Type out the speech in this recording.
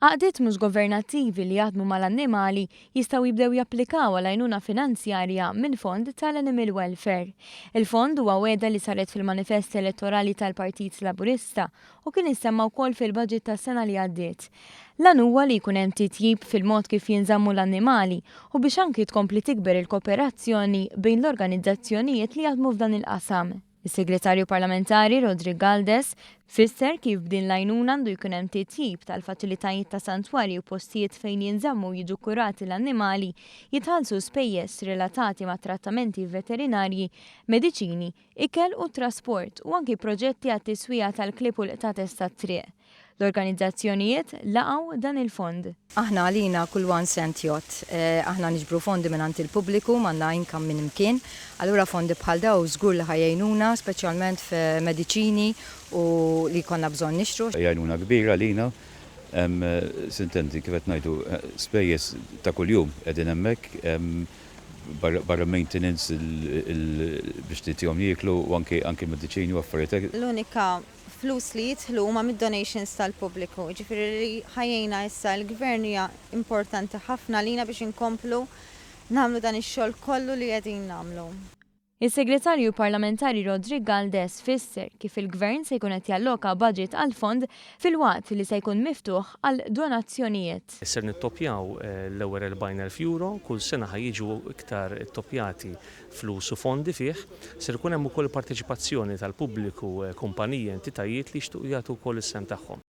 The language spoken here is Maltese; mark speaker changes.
Speaker 1: Għaqdiet mhux governattivi li jaħdmu mal-annimali jistgħu jibdew japplikaw għal għajnuna finanzjarja minn fond tal-Animal Welfare. Il-fond huwa weda li saret fil-manifest elettorali tal-Partit Laburista u kien issemma wkoll fil-budget tas-sena li għaddiet. Lan huwa li jkun hemm titjib fil-mod kif jinżammu l-annimali u biex anki tkompli tikber il-kooperazzjoni bejn l-organizzazzjonijiet li jaħdmu f'dan il-qasam. Is-Segretarju Parlamentari Rodri Galdes fisser kif b'din l-għajnuna għandu jkun hemm titjib tal-faċilitajiet ta' santwarji u postijiet fejn jinżammu jiġu kurati l-annimali jitħallsu spejjeż relatati ma' trattamenti veterinarji, mediċini, ikel u trasport u anki proġetti għat-tiswija tal-klib u l-qtates tat-triq. L-organizzazzjonijiet laqgħu dan il-fond.
Speaker 2: Aħna għalina kull 1 cent jott, aħna niġbru fondi minn il-pubbliku, manna inkam minn imkien, allura fondi bħal daw żgur li ħajjejnuna, speċjalment f'mediċini u li konna bżonn nixtru.
Speaker 3: Jgħinuna kbira lina, sintenti kif qed ngħidu spejjeż ta' kuljum qegħdin hemmhekk, barra maintenance biex titjom jieklu u anke mediċini u affarijiet.
Speaker 4: L-unika flus li jidħlu huma mid-donations tal-pubbliku, ġifieri li ħajjejna issa l-gvern hija importanti ħafna lina biex inkomplu nagħmlu dan ix-xogħol kollu li qegħdin nagħmlu.
Speaker 1: Is-Segretarju Parlamentari Rodri Galdes fisser kif il-Gvern se jkun qed jalloka budget għal fond fil-waqt li se jkun miftuħ għal donazzjonijiet.
Speaker 5: Ser nittoppjaw l-ewwel 40,000 euro, kull sena ħajjiġu iktar toppjati flus u fondi fih, ser ikun hemm ukoll parteċipazzjoni tal-pubbliku, kumpaniji, entitajiet li jixtuq jagħtu wkoll is-sem tagħhom.